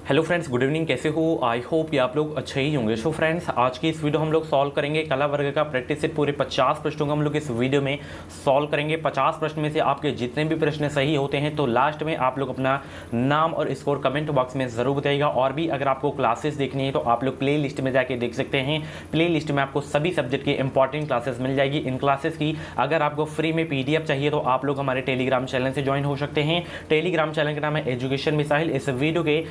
Hello friends, good evening. कैसे हो? I hope कि आप लोग अच्छे ही होंगे। सो फ्रेंड्स, आज की इस वीडियो हम लोग सॉल्व करेंगे कला वर्ग का प्रैक्टिस सेट। पूरे 50 प्रश्नों को हम लोग इस वीडियो में सॉल्व करेंगे। 50 प्रश्न में से आपके जितने भी प्रश्न सही होते हैं तो लास्ट में आप लोग अपना नाम और स्कोर कमेंट बॉक्स में ज़रूर बताइएगा। और भी अगर आपको क्लासेस देखनी है तो आप लोग प्ले लिस्ट में जाके देख सकते हैं। प्ले लिस्ट में आपको सभी सब्जेक्ट की इंपॉर्टेंट क्लासेस मिल जाएगी। इन क्लासेस की अगर आपको फ्री में PDF चाहिए तो आप लोग हमारे टेलीग्राम चैनल से ज्वाइन हो सकते हैं। टेलीग्राम चैनल का नाम है एजुकेशन मिसाइल। इस वीडियो के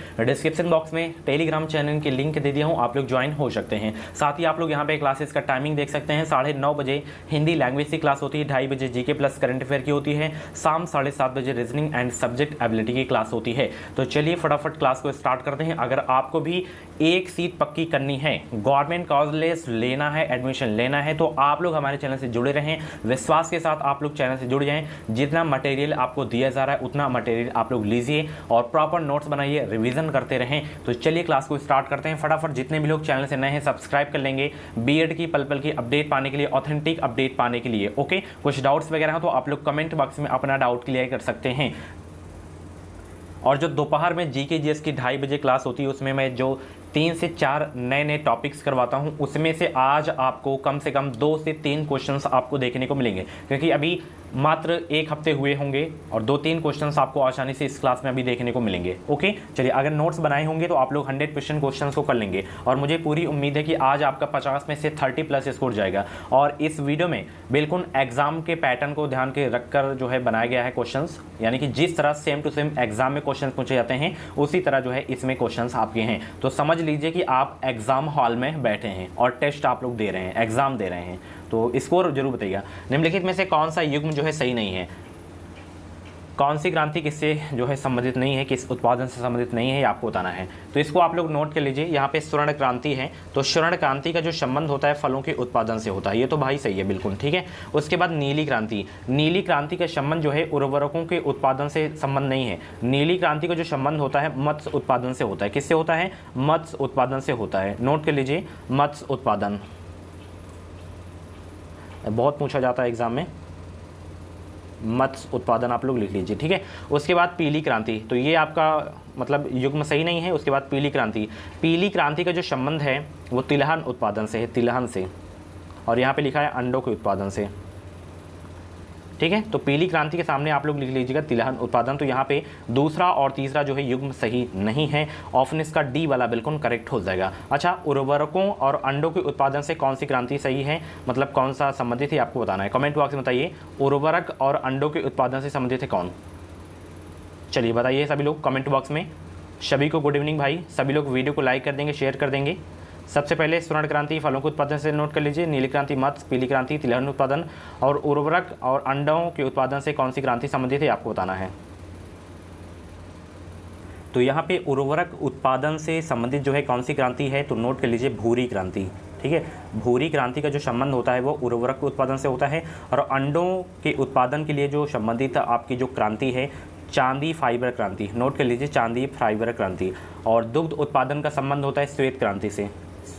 डिस्क्रिप्शन बॉक्स में टेलीग्राम चैनल की लिंक दे दिया हूं, आप लोग ज्वाइन हो सकते हैं। साथ ही आप लोग यहां पे क्लासेस का टाइमिंग देख सकते हैं। 9:30 बजे हिंदी लैंग्वेज की क्लास होती है, 2:30 बजे जीके प्लस करंट अफेयर की होती है, शाम 7:30 बजे रीजनिंग एंड सब्जेक्ट एबिलिटी की क्लास होती है। तो चलिए फटाफट क्लास को स्टार्ट करते हैं। अगर आपको भी एक सीट पक्की करनी है, गवर्नमेंट कॉलेज लेना है, एडमिशन लेना है, तो आप लोग हमारे चैनल से जुड़े रहें। विश्वास के साथ आप लोग चैनल से जुड़ जाएं। जितना मटेरियल आपको दिया जा रहा है उतना मटेरियल आप लोग लीजिए और प्रॉपर नोट्स बनाइए, रिवीजन करते रहें। तो चलिए क्लास को स्टार्ट करते हैं फटाफट। जितने भी लोग चैनल से नए हैं सब्सक्राइब कर लेंगे बीएड की पल पल की अपडेट पाने के लिए, ऑथेंटिक अपडेट पाने के लिए। ओके, कुछ डाउट्स वगैरह हो तो आप लोग कमेंट बॉक्स में अपना डाउट क्लियर कर सकते हैं। और जो दोपहर में जीके जीएस की 2:30 बजे क्लास होती है उसमें मैं जो 3 से 4 नए टॉपिक्स करवाता हूं, उसमें से आज आपको कम से कम 2 से 3 क्वेश्चंस आपको देखने को मिलेंगे, क्योंकि अभी मात्र 1 हफ्ते हुए होंगे और 2-3 क्वेश्चंस आपको आसानी से इस क्लास में अभी देखने को मिलेंगे। ओके, चलिए अगर नोट्स बनाए होंगे तो आप लोग 100% क्वेश्चंस को कर लेंगे और मुझे पूरी उम्मीद है कि आज आपका 50 में से 30 प्लस स्कोर जाएगा। और इस वीडियो में बिल्कुल एग्जाम के पैटर्न को ध्यान के रखकर जो है बनाया गया है क्वेश्चंस, यानी कि जिस तरह सेम टू सेम एग्जाम में क्वेश्चन पूछे जाते हैं उसी तरह जो है इसमें क्वेश्चंस आपके हैं। तो समझ लीजिए कि आप एग्जाम हॉल में बैठे हैं और टेस्ट आप लोग दे रहे हैं, एग्जाम दे रहे हैं। तो स्कोर जरूर बताइएगा। निम्नलिखित में से कौन सा युग्म जो है सही नहीं है? कौन सी क्रांति किससे जो है संबंधित नहीं है, किस उत्पादन से संबंधित नहीं है, ये आपको बताना है। तो इसको आप लोग नोट कर लीजिए। यहाँ पे स्वर्ण क्रांति है, तो स्वर्ण क्रांति का जो संबंध होता है फलों के उत्पादन से होता है। ये तो भाई सही है, बिल्कुल ठीक है। उसके बाद नीली क्रांति, नीली क्रांति का संबंध जो है उर्वरकों के उत्पादन से संबंध नहीं है। नीली क्रांति का जो संबंध होता है मत्स्य उत्पादन से होता है। किससे होता है? मत्स्य उत्पादन से होता है। नोट कर लीजिए, मत्स्य उत्पादन बहुत पूछा जाता है एग्जाम में, मत्स्य उत्पादन आप लोग लिख लीजिए, ठीक है। उसके बाद पीली क्रांति, तो ये आपका मतलब युग्म सही नहीं है। उसके बाद पीली क्रांति, पीली क्रांति का जो संबंध है वो तिलहन उत्पादन से है, तिलहन से, और यहाँ पे लिखा है अंडों के उत्पादन से, ठीक है। तो पीली क्रांति के सामने आप लोग लिख लीजिएगा तिलहन उत्पादन। तो यहाँ पे दूसरा और तीसरा जो है युग्म सही नहीं है। ऑप्शन इसका डी वाला बिल्कुल करेक्ट हो जाएगा। अच्छा, उर्वरकों और अंडों के उत्पादन से कौन सी क्रांति सही है, मतलब कौन सा संबंधित है आपको बताना है। कमेंट बॉक्स में बताइए, उर्वरक और अंडों के उत्पादन से संबंधित है कौन? चलिए बताइए सभी लोग कमेंट बॉक्स में। सभी को गुड इवनिंग भाई। सभी लोग वीडियो को लाइक कर देंगे, शेयर कर देंगे। सबसे पहले स्वर्ण क्रांति फलों के उत्पादन से नोट कर लीजिए, नीली क्रांति मत्स्य, पीली क्रांति तिलहन उत्पादन, और उर्वरक और अंडों के उत्पादन से कौन सी क्रांति संबंधित है आपको बताना है। तो यहाँ पे उर्वरक उत्पादन से संबंधित जो है कौन सी क्रांति है, तो नोट कर लीजिए भूरी क्रांति, ठीक है। भूरी क्रांति का जो संबंध होता है वो उर्वरक के उत्पादन से होता है। और अंडों के उत्पादन के लिए जो संबंधित आपकी जो क्रांति है चांदी फाइबर क्रांति, नोट कर लीजिए चांदी फाइबर क्रांति। और दुग्ध उत्पादन का संबंध होता है श्वेत क्रांति से,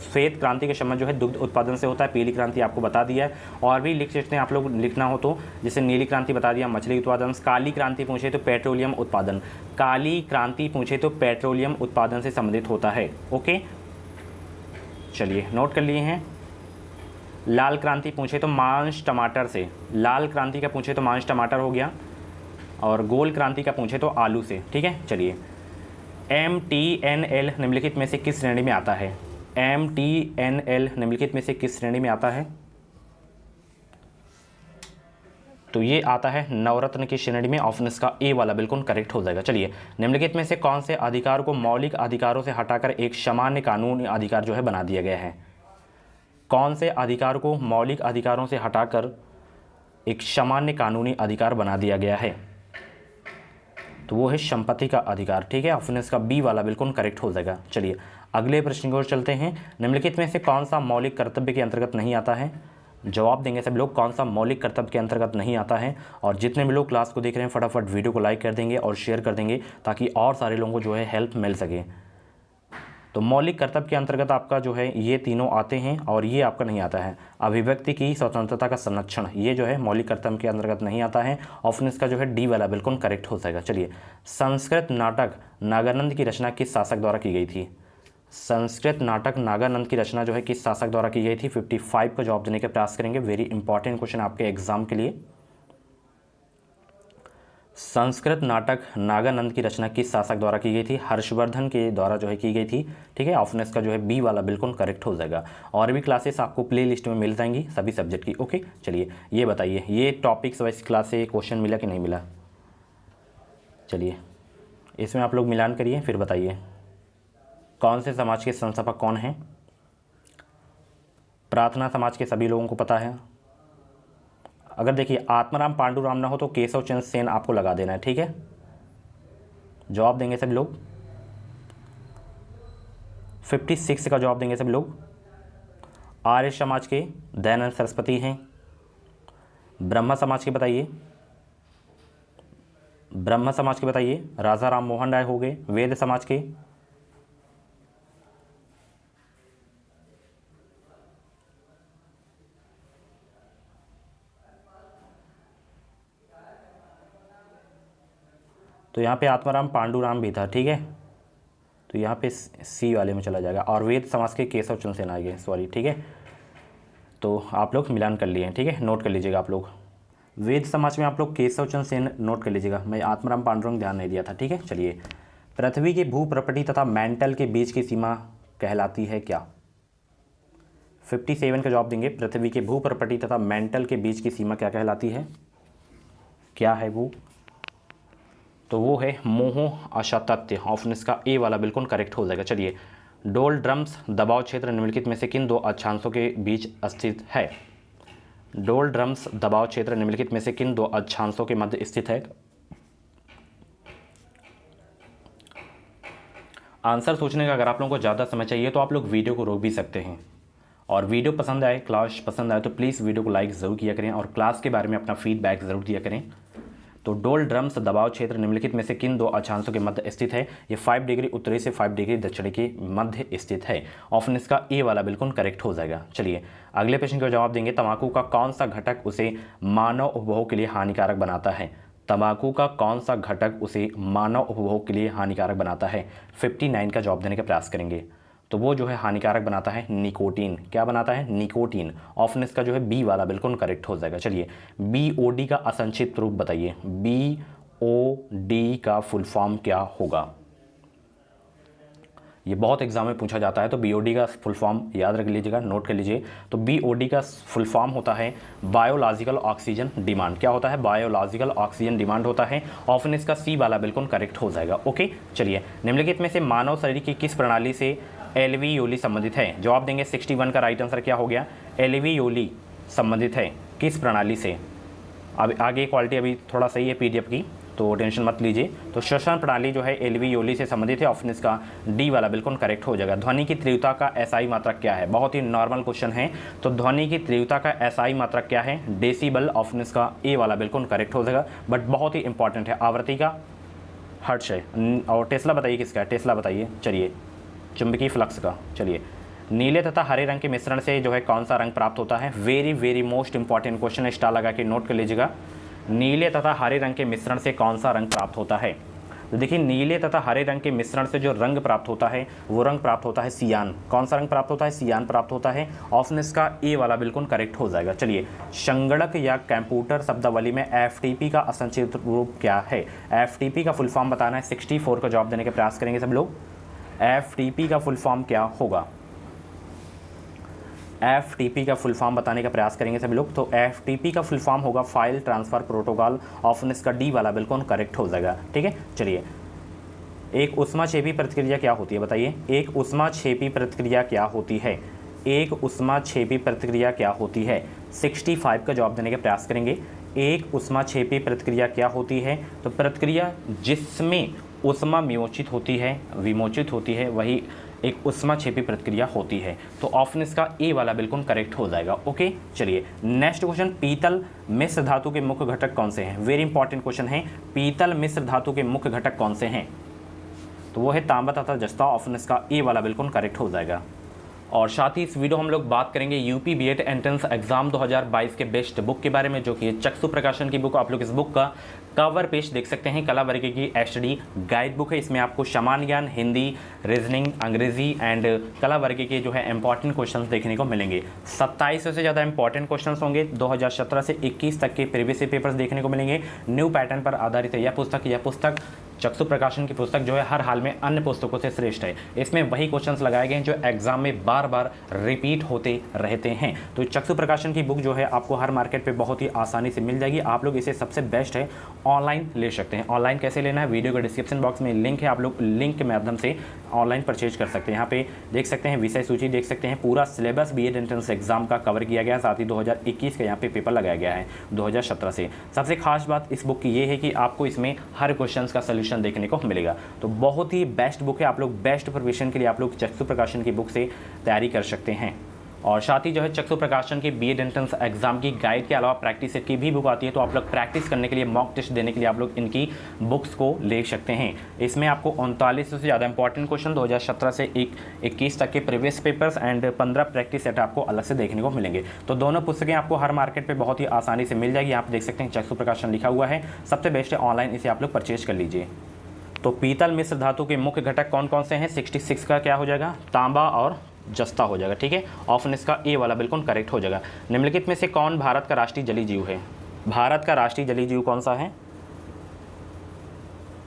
श्वेत क्रांति का संबंध जो है दुग्ध उत्पादन से होता है। पीली क्रांति आपको बता दिया है, और भी लिख सकते हैं आप लोग लिखना हो तो, जैसे नीली क्रांति बता दिया मछली उत्पादन। काली क्रांति पूछे तो पेट्रोलियम उत्पादन, काली क्रांति पूछे तो पेट्रोलियम उत्पादन से संबंधित होता है। ओके, चलिए नोट कर लिए हैं। लाल क्रांति पूछे तो मांस टमाटर से, लाल क्रांति का पूछे तो मांस टमाटर हो गया, और गोल क्रांति का पूछे तो आलू से, ठीक है। चलिए MTNL निम्नलिखित में से किस श्रेणी में आता है? MTNL निम्नलिखित में से किस श्रेणी में आता है? तो ये आता है नवरत्न की श्रेणी में। ऑप्शन इसका ए वाला बिल्कुल करेक्ट हो जाएगा। चलिए, निम्नलिखित में से कौन से अधिकार को मौलिक अधिकारों से हटाकर एक सामान्य कानूनी अधिकार जो है बना दिया गया है? कौन से अधिकार को मौलिक अधिकारों से हटाकर एक सामान्य कानूनी अधिकार बना दिया गया है? तो वो है संपत्ति का अधिकार, ठीक है। ऑप्शन इसका बी वाला बिल्कुल करेक्ट हो जाएगा। चलिए अगले प्रश्न की ओर चलते हैं। निम्नलिखित में से कौन सा मौलिक कर्तव्य के अंतर्गत नहीं आता है? जवाब देंगे सभी लोग कौन सा मौलिक कर्तव्य के अंतर्गत नहीं आता है। और जितने भी लोग क्लास को देख रहे हैं फटाफट वीडियो को लाइक कर देंगे और शेयर कर देंगे ताकि और सारे लोगों को जो है हेल्प मिल सके। तो मौलिक कर्तव्य के अंतर्गत आपका जो है ये तीनों आते हैं और ये आपका नहीं आता है। अभिव्यक्ति की स्वतंत्रता का संरक्षण, ये जो है मौलिक कर्तव्य के अंतर्गत नहीं आता है। ऑप्शन इसका जो है डी वाला बिल्कुल करेक्ट हो जाएगा। चलिए, संस्कृत नाटक नागानंद की रचना किस शासक द्वारा की गई थी? संस्कृत नाटक नागानंद की रचना जो है किस शासक द्वारा की गई थी? 55 का जवाब देने का प्रयास करेंगे। वेरी इंपॉर्टेंट क्वेश्चन आपके एग्जाम के लिए। संस्कृत नाटक नागानंद की रचना किस शासक द्वारा की गई थी? हर्षवर्धन के द्वारा जो है की गई थी। ठीक है, ऑप्शन इसका जो है बी वाला बिल्कुल करेक्ट हो जाएगा। और भी क्लासेस आपको प्ले लिस्ट में मिल जाएंगी सभी सब्जेक्ट की। ओके, चलिए ये बताइए, ये टॉपिक्स वाइज क्लास से क्वेश्चन मिला कि नहीं मिला? चलिए इसमें आप लोग मिलान करिए, फिर बताइए कौन से समाज के संस्थापक कौन हैं? प्रार्थना समाज के सभी लोगों को पता है। अगर देखिए आत्माराम पांडुराम ना हो तो केशव चंद्र सेन आपको लगा देना है। ठीक है, जवाब देंगे सभी लोग। 56 का जवाब देंगे सभी लोग। आर्य समाज के दयानंद सरस्वती हैं। ब्रह्म समाज के बताइए, ब्रह्म समाज के बताइए। राजा राम मोहन राय हो गए। वेद समाज के, तो यहाँ पे आत्माराम पांडुराम भी था। ठीक है, तो यहाँ पे सी वाले में चला जाएगा। और वेद समाज के केशव चंद्र सेन आएंगे, सॉरी। ठीक है, तो आप लोग मिलान कर लिए हैं। ठीक है, नोट कर लीजिएगा आप लोग। वेद समाज में आप लोग केशव चंद्र सेन नोट कर लीजिएगा, मैं आत्माराम पांडुरंग ध्यान नहीं दिया था। ठीक है, चलिए, पृथ्वी के भू प्रपटी तथा मेंटल के बीच की सीमा कहलाती है क्या? 57 का जवाब देंगे। पृथ्वी के भू प्रपटी तथा मेंटल के बीच की सीमा क्या कहलाती है? क्या है वो? तो वो है मोह असातत्य। ऑप्शन इसका ए वाला बिल्कुल करेक्ट हो जाएगा। चलिए, डोल ड्रम्स दबाव क्षेत्र निम्नलिखित में से किन दो अक्षांशों के बीच स्थित है? डोल ड्रम्स दबाव क्षेत्र निम्नलिखित में से किन दो अक्षांशों के मध्य स्थित है? आंसर सोचने का अगर आप लोगों को ज़्यादा समय चाहिए तो आप लोग वीडियो को रोक भी सकते हैं। और वीडियो पसंद आए, क्लास पसंद आए तो प्लीज़ वीडियो को लाइक ज़रूर किया करें और क्लास के बारे में अपना फीडबैक ज़रूर दिया करें। तो डोल ड्रम्स दबाव क्षेत्र निम्नलिखित में से किन दो अक्षांशों के मध्य स्थित है? ये 5 डिग्री उत्तरी से 5 डिग्री दक्षिणी के मध्य स्थित है। ऑप्शन इसका ए वाला बिल्कुल करेक्ट हो जाएगा। चलिए, अगले प्रश्न का जवाब देंगे। तंबाकू का कौन सा घटक उसे मानव उपभोग के लिए हानिकारक बनाता है? तंबाकू का कौन सा घटक उसे मानव उपभोग के लिए हानिकारक बनाता है? 59 का जवाब देने का प्रयास करेंगे। तो वो जो है हानिकारक बनाता है निकोटीन। क्या बनाता है? निकोटीन। ऑप्शन इसका जो है बी वाला बिल्कुल करेक्ट हो जाएगा। चलिए, BOD का असंक्षिप्त रूप बताइए। BOD का फुल फॉर्म क्या होगा? ये बहुत एग्जाम में पूछा जाता है, तो BOD का फुल फॉर्म याद रख लीजिएगा, नोट कर लीजिए। तो BOD का फुल फॉर्म होता है बायोलॉजिकल ऑक्सीजन डिमांड। क्या होता है? बायोलॉजिकल ऑक्सीजन डिमांड होता है। ऑप्शन इसका सी वाला बिल्कुल करेक्ट हो जाएगा। ओके, चलिए, निम्नलिखित में से मानव शरीर की किस प्रणाली से एल्वियोली संबंधित है? जवाब देंगे। 61 का राइट आंसर क्या हो गया? एल्वियोली संबंधित है किस प्रणाली से? अब आगे क्वालिटी अभी थोड़ा सही है PDF की, तो टेंशन मत लीजिए। तो श्वसन प्रणाली जो है एल्वियोली से संबंधित है। ऑप्शन इसका डी वाला बिल्कुल करेक्ट हो जाएगा। ध्वनि की तीव्रता का SI मात्रक क्या है? बहुत ही नॉर्मल क्वेश्चन है। तो ध्वनि की तीव्रता का SI मात्रक क्या है? डेसिबल। ऑप्शन इसका ए वाला बिल्कुल करेक्ट हो जाएगा, बट बहुत ही इंपॉर्टेंट है। आवृत्ति का हर्ट्ज है। और टेस्ला बताइए किसका है? टेस्ला बताइए। चलिए, चुंबकीय फ्लक्स का। चलिए, नीले तथा हरे रंग के मिश्रण से जो है कौन सा रंग प्राप्त होता है? Very very most important question है, स्टार लगा के नोट कर लीजिएगा। नीले तथा हरे रंग के मिश्रण से कौन सा रंग प्राप्त होता है? तो देखिए, नीले तथा हरे रंग के मिश्रण से जो रंग प्राप्त होता है वो रंग प्राप्त होता है सियान। कौन सा रंग प्राप्त होता है? सियान प्राप्त होता है। ऑप्शन इसका ए वाला बिल्कुल करेक्ट हो जाएगा। चलिए, संगणक या कंप्यूटर शब्दावली में FTP का असंक्षिप्त रूप क्या है? FTP का फुल फॉर्म बताना है। 64 का जवाब देने का प्रयास करेंगे सब लोग। FTP का फुल फॉर्म क्या होगा? FTP का फुल फॉर्म बताने का प्रयास करेंगे सभी लोग। तो FTP का फुल फॉर्म होगा फाइल ट्रांसफ़र प्रोटोकॉल। ऑप्शन इसका डी वाला बिल्कुल करेक्ट हो जाएगा। ठीक है, चलिए, एक ऊष्माक्षेपी प्रतिक्रिया क्या होती है? बताइए, एक ऊष्माक्षेपी प्रतिक्रिया क्या होती है? एक ऊष्माक्षेपी प्रतिक्रिया क्या होती है? 65 का जवाब देने का प्रयास करेंगे। एक ऊष्माक्षेपी प्रतिक्रिया क्या होती है? तो प्रतिक्रिया जिसमें ऊष्मा विमोचित होती है वही एक ऊष्माक्षेपी प्रतिक्रिया होती है। तो ऑप्शन इसका ए वाला बिल्कुल करेक्ट हो जाएगा। ओके, चलिए, नेक्स्ट क्वेश्चन। पीतल मिश्र धातु के मुख्य घटक कौन से हैं? वेरी इंपॉर्टेंट क्वेश्चन है। पीतल मिश्र धातु के मुख्य घटक कौन से हैं? तो वो है तांबा तथा जस्ता, ऑप्शन इसका ए वाला बिल्कुल करेक्ट हो जाएगा। और साथ ही इस वीडियो हम लोग बात करेंगे यूपी बीएड एंट्रेंस एग्जाम 2022 के बेस्ट बुक के बारे में, जो कि चक्षु प्रकाशन की बुक। आप लोग इस बुक का कवर पेज देख सकते हैं, कला वर्ग की एचडी गाइड बुक है। इसमें आपको समान ज्ञान, हिंदी, रीजनिंग, अंग्रेजी एंड कला वर्ग के जो है इंपॉर्टेंट क्वेश्चंस देखने को मिलेंगे। 27 से ज़्यादा इंपॉर्टेंट क्वेश्चंस होंगे। 2017 से 21 तक के प्रीवियस पेपर्स देखने को मिलेंगे। न्यू पैटर्न पर आधारित है यह पुस्तक चक्षु प्रकाशन की पुस्तक जो है हर हाल में अन्य पुस्तकों से श्रेष्ठ है। इसमें वही क्वेश्चंस लगाए गए हैं जो एग्जाम में बार बार रिपीट होते रहते हैं। तो चक्षु प्रकाशन की बुक जो है आपको हर मार्केट पे बहुत ही आसानी से मिल जाएगी। आप लोग इसे सबसे बेस्ट है ऑनलाइन ले सकते हैं। ऑनलाइन कैसे लेना है, वीडियो के डिस्क्रिप्शन बॉक्स में लिंक है, आप लोग लिंक के माध्यम से ऑनलाइन परचेज कर सकते हैं। यहाँ पे देख सकते हैं विषय सूची, देख सकते हैं पूरा सिलेबस बीएड एंट्रेंस एग्जाम का कवर किया गया है। साथ ही 2021 का यहाँ पे पेपर लगाया गया है 2017 से। सबसे खास बात इस बुक की ये है कि आपको इसमें हर क्वेश्चन का सोल्यूशन देखने को मिलेगा। तो बहुत ही बेस्ट बुक है। आप लोग बेस्ट प्रिपरेशन के लिए आप लोग चक्षु प्रकाशन की बुक से तैयारी कर सकते हैं। और साथ ही जो है चक्षु प्रकाशन की बीएड एंट्रेंस एग्जाम की गाइड के अलावा प्रैक्टिस सेट की भी बुक आती है। तो आप लोग प्रैक्टिस करने के लिए, मॉक टेस्ट देने के लिए आप लोग इनकी बुक्स को ले सकते हैं। इसमें आपको 39 से ज़्यादा इंपॉर्टेंट क्वेश्चन 2017 से 21 तक के previous papers and 15 practice set आपको अलग से देखने को मिलेंगे। तो दोनों पुस्तकें आपको हर मार्केट पर बहुत ही आसानी से मिल जाएगी। आप देख सकते हैं चक्षु प्रकाशन लिखा हुआ है, सबसे बेस्ट है ऑनलाइन, इसे आप लोग परचेज कर लीजिए। तो पीतल मिश्र धातु के मुख्य घटक कौन कौन से हैं? 66 का क्या हो जाएगा? तांबा और जस्ता हो जाएगा। ठीक है, ऑप्शन इसका ए वाला बिल्कुल करेक्ट हो जाएगा। निम्नलिखित में से कौन भारत का राष्ट्रीय जलीय जीव है? भारत का राष्ट्रीय जलीय जीव कौन सा है?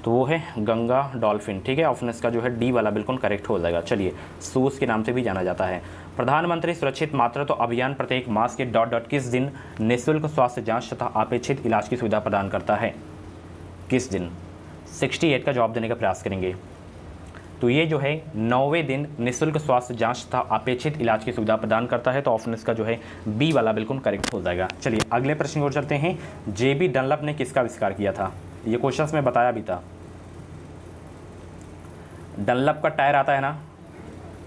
तो वो है गंगा डॉल्फिन। ठीक है, ऑप्शन इसका जो है डी वाला बिल्कुल करेक्ट हो जाएगा। चलिए, सूस के नाम से भी जाना जाता है। प्रधानमंत्री सुरक्षित मातृत्व अभियान प्रत्येक मास के ... किस दिन निःशुल्क स्वास्थ्य जांच तथा अपेक्षित इलाज की सुविधा प्रदान करता है? किस दिन? 68 का जवाब देने का प्रयास करेंगे। तो ये जो है 9वें दिन निःशुल्क स्वास्थ्य जांच तथा अपेक्षित इलाज की सुविधा प्रदान करता है। तो ऑप्शन इसका जो है बी वाला बिल्कुल करेक्ट हो जाएगा। चलिए अगले प्रश्न की ओर चलते हैं। जेबी डनलप ने किसका आविष्कार किया था? ये क्वेश्चन में बताया भी था। डनलप का टायर आता है ना,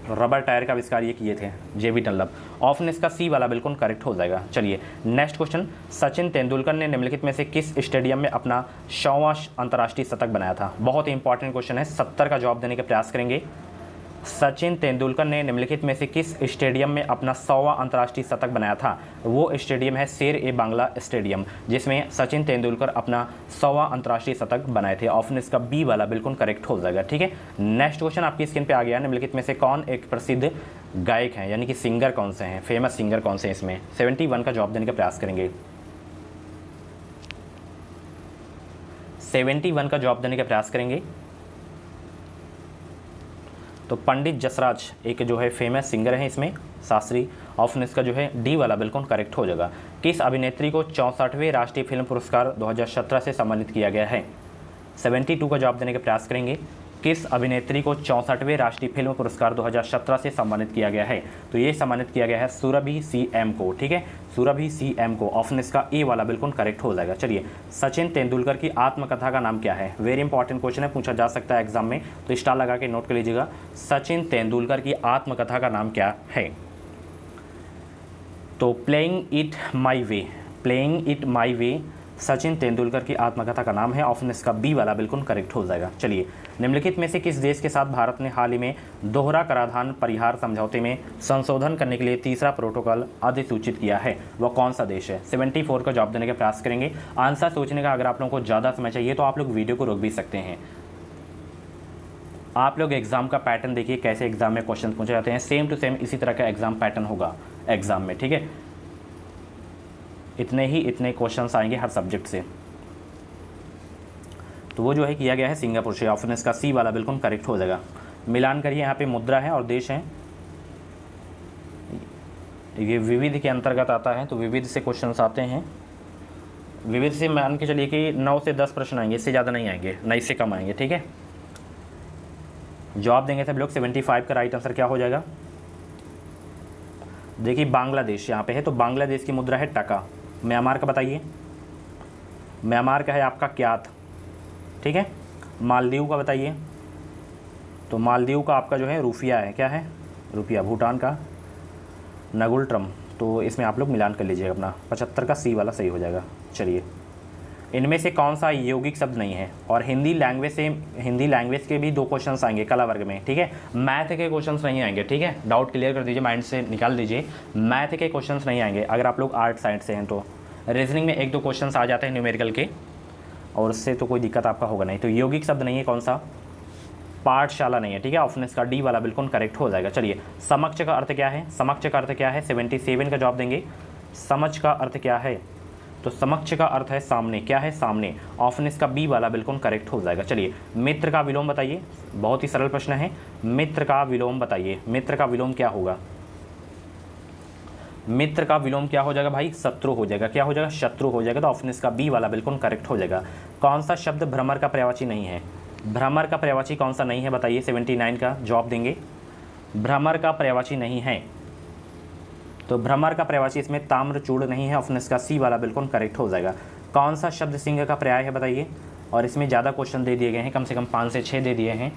रबर टायर का आविष्कार ये किए थे जेबी डनलप। ऑप्शन इसका सी वाला बिल्कुल करेक्ट हो जाएगा। चलिए नेक्स्ट क्वेश्चन। सचिन तेंदुलकर ने निम्नलिखित में से किस स्टेडियम में अपना 100वां अंतर्राष्ट्रीय शतक बनाया था? बहुत ही इंपॉर्टेंट क्वेश्चन है, 70 का जवाब देने का प्रयास करेंगे। सचिन तेंदुलकर ने निम्नलिखित में से किस स्टेडियम में अपना 100वां अंतर्राष्ट्रीय शतक बनाया था? वो स्टेडियम है शेर ए बांग्ला स्टेडियम, जिसमें सचिन तेंदुलकर अपना 100वां अंतर्राष्ट्रीय शतक बनाए थे। ऑप्शन इसका बी वाला बिल्कुल करेक्ट हो जाएगा। ठीक है, नेक्स्ट क्वेश्चन आपकी स्क्रीन पे आ गया। निम्नलिखित में से कौन एक प्रसिद्ध गायक हैं, यानी कि सिंगर कौन से हैं, फेमस सिंगर कौन से हैं? इसमें 71 का जवाब देने का प्रयास करेंगे। 71 का जवाब देने का प्रयास करेंगे। तो पंडित जसराज एक जो है फेमस सिंगर है इसमें, शास्त्री। ऑप्शन इसका जो है डी वाला बिल्कुल करेक्ट हो जाएगा। किस अभिनेत्री को 64वें राष्ट्रीय फिल्म पुरस्कार 2017 से सम्मानित किया गया है? 72 का जवाब देने का प्रयास करेंगे। किस अभिनेत्री को 64वें राष्ट्रीय फिल्म पुरस्कार 2017 से सम्मानित किया गया है? तो ये सम्मानित किया गया है सुरभि सीएम को। ठीक है, सुरभि सीएम को। ऑप्शन इसका ए वाला बिल्कुल करेक्ट हो जाएगा। चलिए, सचिन तेंदुलकर की आत्मकथा का नाम क्या है? वेरी इंपॉर्टेंट क्वेश्चन है, पूछा जा सकता है एग्जाम में, तो स्टार लगा के नोट कर लीजिएगा। सचिन तेंदुलकर की आत्मकथा का नाम क्या है? तो playing it my way, playing it my way Sachin Tendulkar की आत्मकथा का नाम है। ऑप्शन इसका बी वाला बिल्कुल करेक्ट हो जाएगा। चलिए, निम्नलिखित में से किस देश के साथ भारत ने हाल ही में दोहरा कराधान परिहार समझौते में संशोधन करने के लिए तीसरा प्रोटोकॉल अधिसूचित किया है? वह कौन सा देश है? 74 का जवाब देने का प्रयास करेंगे। आंसर सोचने का अगर आप लोगों को ज़्यादा समय चाहिए तो आप लोग वीडियो को रोक भी सकते हैं। आप लोग एग्जाम का पैटर्न देखिए, कैसे एग्जाम में क्वेश्चन पूछे जाते हैं, सेम टू सेम इसी तरह का एग्जाम पैटर्न होगा एग्जाम में। ठीक है, इतने क्वेश्चंस आएंगे हर सब्जेक्ट से। तो वो जो है किया गया है सिंगापुर से। ऑप्शन इसका सी वाला बिल्कुल करेक्ट हो जाएगा। मिलान करिए, यहाँ पे मुद्रा है और देश है, ये विविध के अंतर्गत आता है। तो विविध से क्वेश्चंस आते हैं। विविध से मान के चलिए कि 9 से 10 प्रश्न आएंगे, इससे ज़्यादा नहीं आएंगे, ना इससे कम आएंगे। ठीक है, जवाब देंगे सब लोग। 75 का राइट आंसर क्या हो जाएगा? देखिए बांग्लादेश यहाँ पे है, तो बांग्लादेश की मुद्रा है टका। म्यांमार का बताइए, म्यांमार का है आपका क्यात। ठीक है, मालदीव का बताइए, तो मालदीव का आपका जो है रुपया है, क्या है? रुपया। भूटान का नगुल ट्रम। तो इसमें आप लोग मिलान कर लीजिएगा अपना। 75 का सी वाला सही हो जाएगा। चलिए इनमें से कौन सा यौगिक शब्द नहीं है? और हिंदी लैंग्वेज के भी 2 क्वेश्चंस आएंगे कला वर्ग में, ठीक है। मैथ के क्वेश्चंस नहीं आएंगे, ठीक है। डाउट क्लियर कर दीजिए, माइंड से निकाल दीजिए, मैथ के क्वेश्चंस नहीं आएंगे अगर आप लोग आर्ट साइड से हैं तो। रीजनिंग में 1-2 क्वेश्चंस आ जाते हैं न्यूमेरिकल के, और उससे तो कोई दिक्कत आपका होगा नहीं। तो यौगिक शब्द नहीं है कौन सा? पाठशाला नहीं है, ठीक है। ऑप्शन इसका डी वाला बिल्कुल करेक्ट हो जाएगा। चलिए, समक्ष का अर्थ क्या है? समक्ष का अर्थ क्या है? 77 का जवाब देंगे। समक्ष का अर्थ क्या है? तो समक्ष का अर्थ है सामने। क्या है? सामने। ऑप्शन इसका बी वाला बिल्कुल करेक्ट हो जाएगा। चलिए, मित्र का विलोम बताइए। बहुत ही सरल प्रश्न है, मित्र का विलोम बताइए। मित्र का विलोम क्या होगा? मित्र का विलोम क्या हो जाएगा भाई? शत्रु हो जाएगा। क्या हो जाएगा? शत्रु हो जाएगा। तो ऑप्शन इसका बी वाला बिल्कुल करेक्ट हो जाएगा। कौन सा शब्द भ्रमर का पर्यायवाची नहीं है? भ्रमर का पर्यायवाची कौन सा नहीं है बताइए? 79 का जवाब देंगे। भ्रमर का पर्यायवाची नहीं है, तो भ्रमर का पर्यायवाची इसमें ताम्रचूड़ नहीं है। ऑप्शन इसका सी वाला बिल्कुल करेक्ट हो जाएगा। कौन सा शब्द सिंह का पर्याय है बताइए? और इसमें ज़्यादा क्वेश्चन दे दिए गए हैं, कम से कम 5 से 6 दे दिए हैं,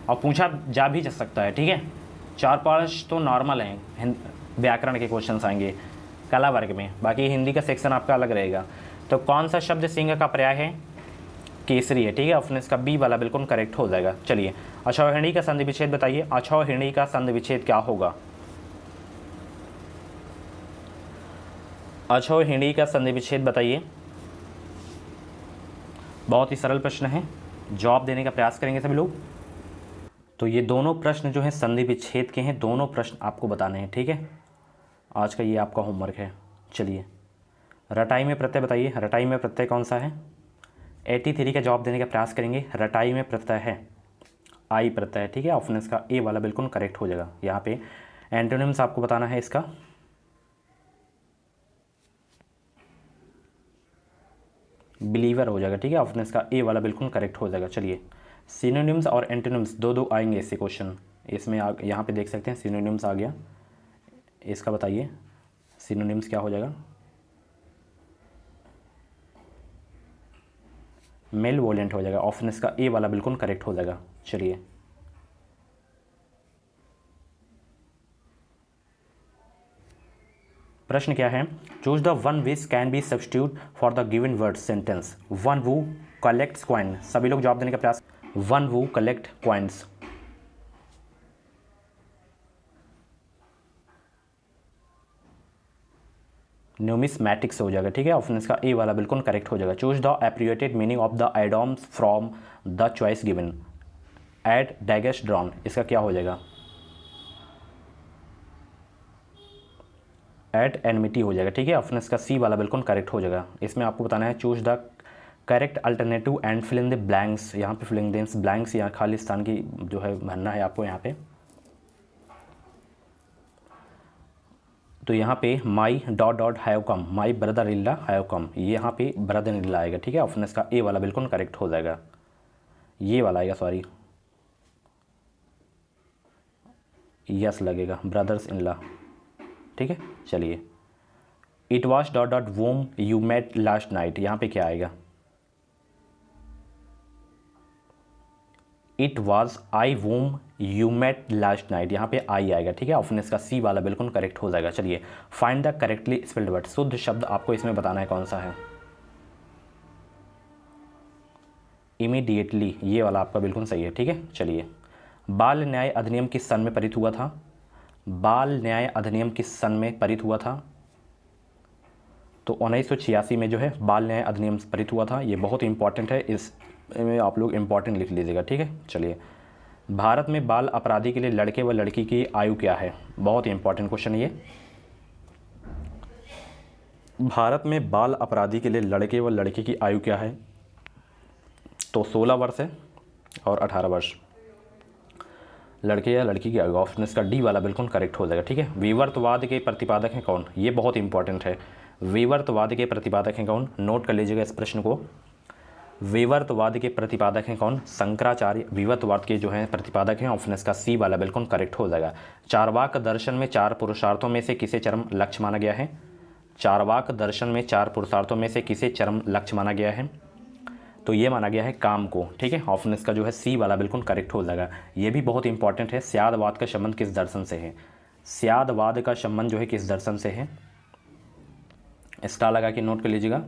और पूछा जा सकता है, ठीक है। 4-5 तो नॉर्मल हैं, व्याकरण के क्वेश्चन आएंगे कला वर्ग में, बाकी हिंदी का सेक्शन आपका अलग रहेगा। तो कौन सा शब्द सिंह का पर्याय है? केसरी है, ठीक है। ऑप्शन इसका बी वाला बिल्कुल करेक्ट हो जाएगा। चलिए, अक्षौहिणी का संधि विच्छेद बताइए। अक्षौहिणी का संधि विच्छेद क्या होगा? अक्षौहिणी का संधि विच्छेद बताइए। बहुत ही सरल प्रश्न है, जवाब देने का प्रयास करेंगे सभी लोग। तो ये दोनों प्रश्न जो हैं संधि विच्छेद के हैं, दोनों प्रश्न आपको बताने हैं, ठीक है। आज का ये आपका होमवर्क है। चलिए, रटाई में प्रत्यय बताइए। रटाई में प्रत्यय कौन सा है? 83 का जवाब देने का प्रयास करेंगे। रटाई में प्रत्यय है आई प्रत्यय, ठीक है। ऑप्शन इसका ए वाला बिल्कुल करेक्ट हो जाएगा। यहाँ पे एंटोनिम्स आपको बताना है इसका। बिलीवर हो जाएगा, ठीक है। ऑप्शन इसका ए वाला बिल्कुल करेक्ट हो जाएगा। चलिए, सिनोनिम्स और एंटोनिम्स दो आएंगे इससे क्वेश्चन। इसमें यहाँ पे देख सकते हैं सिनोनिम्स आ गया, इसका बताइए सिनोनिम्स क्या हो जाएगा? मेल वोलेंट हो जाएगा। ऑप्शन इसका ए वाला बिल्कुल करेक्ट हो जाएगा। चलिए, प्रश्न क्या है? Choose the one which can be substitute for the given word sentence. One who collects coin. सभी लोग जवाब देने का प्रयास। One who collect coins. Numismatics हो जाएगा, ठीक है। ऑप्शन इसका ए वाला बिल्कुल करेक्ट हो जाएगा। Choose the appropriate meaning of the idioms from the choice given. At daggers drawn, इसका क्या हो जाएगा? एट एनमिटी हो जाएगा, ठीक है। ऑप्शन इसका सी वाला बिल्कुल करेक्ट हो जाएगा। इसमें आपको बताना है choose the correct alternative and fill in the blanks. यहाँ पे फिलिंग द ब्लैंक्स, यहाँ खाली स्थान की जो है भरना है आपको यहाँ पे। तो यहाँ पे माई dot have come, my brother इल्ला हैव कम, ये यहाँ पे ब्रदर इल्ला आएगा, ठीक है। ऑप्शन इसका ए वाला बिल्कुल करेक्ट हो जाएगा। ये वाला आएगा, सॉरी, यस लगेगा, ब्रदर्स इल्ला, ठीक है। चलिए, it was dot whom you met last night, यहाँ पे क्या आएगा? It was I whom you met last night, यहाँ पे आई आएगा, ठीक है। ऑप्शन इसका सी वाला बिल्कुल करेक्ट हो जाएगा। चलिए, find the correctly spelled word. शुद्ध शब्द आपको इसमें बताना है कौन सा है। इमीडिएटली, ये वाला आपका बिल्कुल सही है, ठीक है। चलिए, बाल न्याय अधिनियम किस सन में पारित हुआ था? बाल न्याय अधिनियम किस सन में पारित हुआ था? तो 1986 में जो है बाल न्याय अधिनियम पारित हुआ था। ये बहुत इंपॉर्टेंट है, इसमें आप लोग इंपॉर्टेंट लिख लीजिएगा, ठीक है। चलिए, भारत में बाल अपराधी के लिए लड़के व लड़की की आयु क्या है? बहुत ही इंपॉर्टेंट क्वेश्चन है ये। भारत में बाल अपराधी के लिए लड़के व लड़की की आयु क्या है? तो 16 वर्ष है और 18 वर्ष, लड़के या लड़की की आयु। ऑप्शन इसका डी वाला बिल्कुल करेक्ट हो जाएगा, ठीक है। विवर्तवाद के प्रतिपादक हैं कौन? ये बहुत इंपॉर्टेंट है। विवर्तवाद के प्रतिपादक हैं कौन? नोट कर लीजिएगा इस प्रश्न को। विवर्तवाद के प्रतिपादक हैं कौन? शंकराचार्य विवर्तवाद के जो हैं प्रतिपादक हैं। ऑप्शन इसका सी वाला बिल्कुल करेक्ट हो जाएगा। चारवाक दर्शन में 4 पुरुषार्थों में से किसे चरम लक्ष्य माना गया है? चारवाक दर्शन में 4 पुरुषार्थों में से किसे चरम लक्ष्य माना गया है? तो ये माना गया है काम को, ठीक है। ऑप्शन इसका जो है सी वाला बिल्कुल करेक्ट हो जाएगा। ये भी बहुत इंपॉर्टेंट है। स्यादवाद का संबंध किस दर्शन से है? स्यादवाद का संबंध जो है किस दर्शन से है? स्टार लगा के नोट कर लीजिएगा।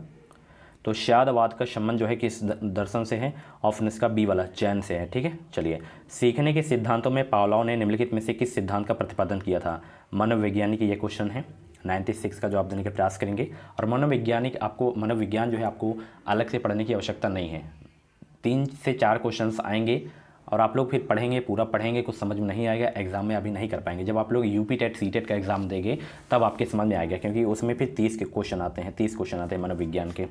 तो शादवाद का संबंध जो है किस दर्शन से है? ऑप्शन इसका बी वाला, जैन से है। ठीक है, चलिए। सीखने के सिद्धांतों में पावलोव ने निम्नलिखित में से किस सिद्धांत का प्रतिपादन किया था? मनोवैज्ञानिक ये क्वेश्चन है, 96 का जवाब देने का प्रयास करेंगे। और मनोविज्ञान जो है आपको अलग से पढ़ने की आवश्यकता नहीं है। 3 से 4 क्वेश्चंस आएंगे और आप लोग फिर पढ़ेंगे, पूरा पढ़ेंगे, कुछ समझ में नहीं आएगा, एग्जाम में अभी नहीं कर पाएंगे। जब आप लोग यूपी टेट सी टेट का एग्जाम देंगे तब आपके समझ में आएगा, क्योंकि उसमें फिर 30 के क्वेश्चन आते हैं, 30 क्वेश्चन आते हैं मनोविज्ञान के।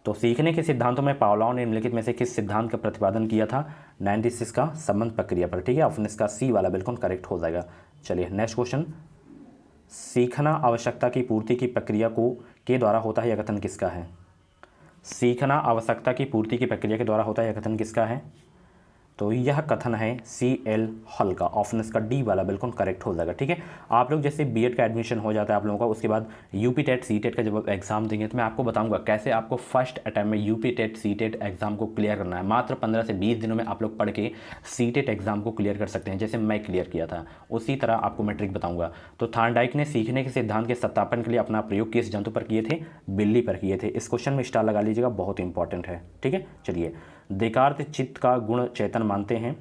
तो सीखने के सिद्धांतों में पावलोव ने निम्नलिखित में से किस सिद्धांत का प्रतिपादन किया था? 96 का संबंध प्रक्रिया पर। ठीक है, ऑप्शन इसका सी वाला बिल्कुल करेक्ट हो जाएगा। चलिए नेक्स्ट क्वेश्चन। सीखना आवश्यकता की पूर्ति की प्रक्रिया के द्वारा होता है, यह कथन किसका है? सीखना आवश्यकता की पूर्ति की प्रक्रिया के द्वारा होता है, यह कथन किसका है? तो यह कथन है C.L. हॉल का। ऑप्शन इसका डी वाला बिल्कुल करेक्ट हो जाएगा। ठीक है, आप लोग जैसे बीएड का एडमिशन हो जाता है आप लोगों का, उसके बाद यूपी टेट सी टेट का जब एग्जाम देंगे तो मैं आपको बताऊंगा कैसे आपको फर्स्ट अटैम्प्ट में UP TET C TET exam को क्लियर करना है। मात्र 15 से 20 दिनों में आप लोग पढ़ के सी टेट एग्जाम को क्लियर कर सकते हैं, जैसे मैं क्लियर किया था उसी तरह आपको मैं ट्रिक बताऊँगा। तो थॉर्नडाइक ने सीखने के सिद्धांत के सत्यापन के लिए अपना प्रयोग किस जंतु पर किए थे? बिल्ली पर किए थे। इस क्वेश्चन में स्टार लगा लीजिएगा, बहुत इंपॉर्टेंट है। ठीक है, चलिए। देकार्त चित्त का गुण चेतन मानते हैं,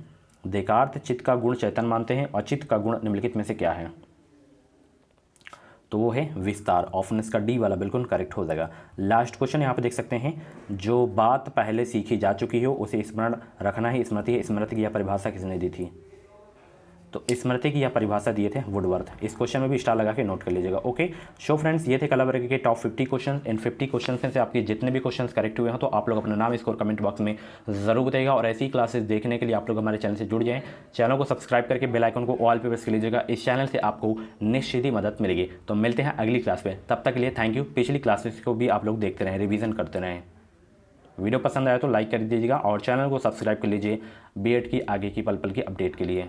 देकार्त चित्त का गुण चैतन्य मानते हैं, और चित्त का गुण निम्नलिखित में से क्या है? तो वो है विस्तार। ऑप्शन इसका डी वाला बिल्कुल करेक्ट हो जाएगा। लास्ट क्वेश्चन यहाँ पे देख सकते हैं, जो बात पहले सीखी जा चुकी हो उसे स्मरण रखना ही स्मृति है। स्मृति की यह परिभाषा किसने दी थी? तो स्मृति की यह परिभाषा दिए थे वुडवर्थ। इस क्वेश्चन में भी स्टार लगा के नोट कर लीजिएगा। ओके, सो फ्रेंड्स, ये थे कला वर्ग के टॉप 50 क्वेश्चन। इन 50 क्वेश्चन में से आपके जितने भी क्वेश्चन करेक्ट हुए हैं तो आप लोग अपना नाम स्कोर कमेंट बॉक्स में जरूर बताइएगा। और ऐसी क्लासेस देखने के लिए आप लोग हमारे चैनल से जुड़ जाएं। चैनल को सब्सक्राइब करके बेल आइकन को ऑल पे प्रेस कर लीजिएगा। इस चैनल से आपको निश्चित ही मदद मिलेगी। तो मिलते हैं अगली क्लास में, तब तक के लिए थैंक यू। पिछली क्लासेस को भी आप लोग देखते रहें, रिवीजन करते रहें। वीडियो पसंद आया तो लाइक कर दीजिएगा और चैनल को सब्सक्राइब कर लीजिए बीएड की आगे की पल पल की अपडेट के लिए।